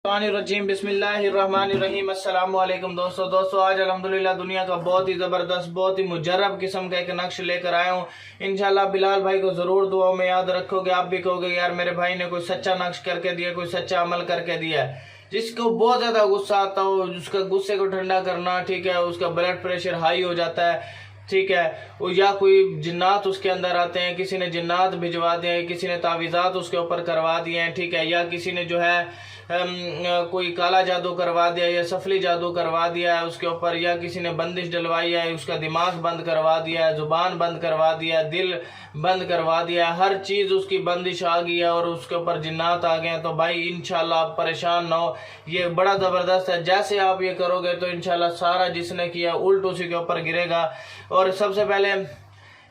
रजीम बिस्मिल्लाहिर्रहमानिर्रहीम अस्सलाम वालेकुम दोस्तों आज अल्हम्दुलिल्लाह दुनिया का बहुत ही ज़बरदस्त बहुत ही मुजर्रब किस्म का एक नक्श लेकर आया हूँ। इंशाल्लाह बिलाल भाई को ज़रूर दुआओं में याद रखोगे। आप भी कहोगे यार मेरे भाई ने कोई सच्चा नक्श करके दिया, कोई सच्चा अमल करके दिया है। जिसको बहुत ज़्यादा गुस्सा आता हो, उसका गुस्से को ठंडा करना, ठीक है, उसका ब्लड प्रेशर हाई हो जाता है, ठीक है, या कोई जिन्नात उसके अंदर आते हैं, किसी ने जिन्नात भिजवा दिए हैं, किसी ने तावीज़ात उसके ऊपर करवा दिए हैं, ठीक है, या किसी ने जो है कोई काला जादू करवा दिया या सफली जादू करवा दिया है उसके ऊपर, या किसी ने बंदिश डलवाई है, उसका दिमाग बंद करवा दिया है, जुबान बंद करवा दिया है, दिल बंद करवा दिया है, हर चीज़ उसकी बंदिश आ गई है और उसके ऊपर जिन्नात आ गए हैं। तो भाई इंशाल्लाह आप परेशान ना हो, ये बड़ा ज़बरदस्त है। जैसे आप ये करोगे तो इंशाल्लाह सारा जिसने किया उल्ट उसी के ऊपर गिरेगा। और सबसे पहले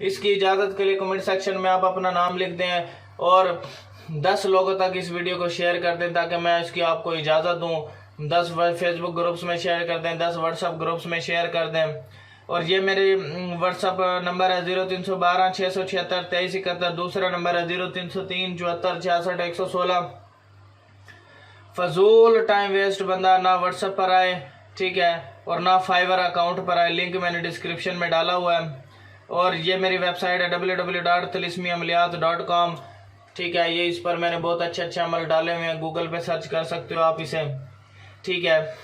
इसकी इजाज़त के लिए कमेंट सेक्शन में आप अपना नाम लिख दें और 10 लोगों तक इस वीडियो को शेयर कर दें ताकि मैं इसकी आपको इजाज़त दूं। 10 फेसबुक ग्रुप्स में शेयर कर दें, 10 व्हाट्सअप ग्रुप्स में शेयर कर दें। और ये मेरे व्हाट्सअप नंबर है 0312 676 2371, दूसरा नंबर है 0303 74 66 116। फजूल टाइम वेस्ट बंदा ना व्हाट्सएप पर आए, ठीक है, और ना फाइवर अकाउंट पर आए। लिंक मैंने डिस्क्रिप्शन में डाला हुआ है। और ये मेरी वेबसाइट है www.tilismiamaliyat.com, ठीक है, ये इस पर मैंने बहुत अच्छे अमल डाले हुए हैं। गूगल पे सर्च कर सकते हो आप इसे, ठीक है।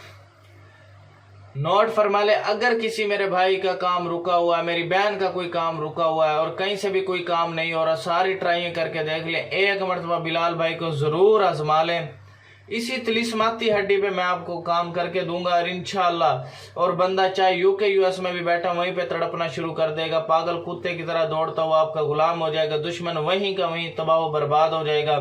नोट फरमा ले, अगर किसी मेरे भाई का काम रुका हुआ है, मेरी बहन का कोई काम रुका हुआ है और कहीं से भी कोई काम नहीं हो रहा, सारी ट्राई करके देख ले, एक मरतबा बिलाल भाई को ज़रूर आजमा लें। इसी तिलिस्माती हड्डी पे मैं आपको काम करके दूंगा और इंशाल्लाह। और बंदा चाहे यूके यूएस में भी बैठा वहीं पे तड़पना शुरू कर देगा, पागल कुत्ते की तरह दौड़ता हुआ आपका गुलाम हो जाएगा, दुश्मन वहीं का वहीं तबाह बर्बाद हो जाएगा।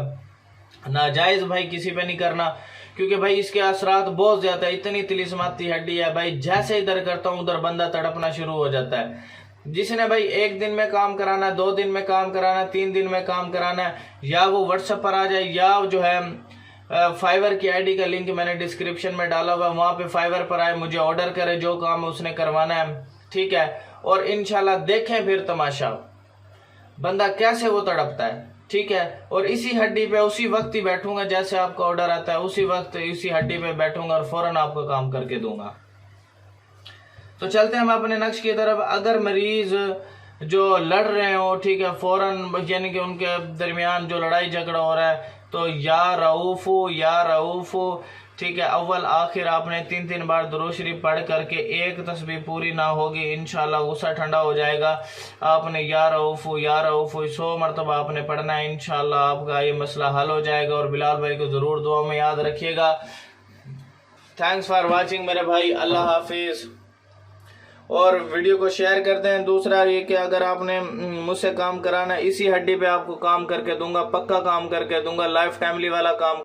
नाजायज भाई किसी पे नहीं करना, क्योंकि भाई इसके असरात बहुत ज्यादा है। इतनी तिलिस्माती हड्डी है भाई, जैसे इधर करता हूँ उधर बंदा तड़पना शुरू हो जाता है। जिसने भाई 1 दिन में काम कराना है, 2 दिन में काम कराना है, 3 दिन में काम कराना है, या वो व्हाट्सएप पर आ जाए या जो है फाइवर की आईडी का लिंक मैंने डिस्क्रिप्शन में डाला हुआ, वहां पे फाइवर पर आए, मुझे ऑर्डर करे, जो काम उसने करवाना है, ठीक है। और इंशाल्लाह देखें फिर तमाशा बंदा कैसे वो तड़पता है, ठीक है। और इसी हड्डी पे उसी वक्त ही बैठूंगा जैसे आपका ऑर्डर आता है, उसी वक्त इसी हड्डी पे बैठूंगा और फौरन आपको काम करके दूंगा। तो चलते हैं हम अपने नक्श की तरफ। अगर मरीज जो लड़ रहे हो, ठीक है, फौरन यानी कि उनके दरमियान जो लड़ाई झगड़ा हो रहा है, तो या रऊफो, ठीक है, अव्वल आखिर आपने 3 बार दुरूद शरीफ पढ़ करके एक तस्बीह पूरी ना होगी, इंशाल्लाह गुस्सा ठंडा हो जाएगा। आपने या रऊफो 100 मरतबा आपने पढ़ना है, इंशाल्लाह आपका ये मसला हल हो जाएगा। और बिलाल भाई को जरूर दुआ में याद रखिएगा। थैंक्स फॉर वॉचिंग मेरे भाई, अल्लाह हाफिज। और वीडियो को शेयर करते हैं। दूसरा ये कि अगर आपने मुझसे काम कराना है, इसी हड्डी पे आपको काम करके दूंगा, पक्का काम करके दूंगा, लाइफ टाइमली वाला काम।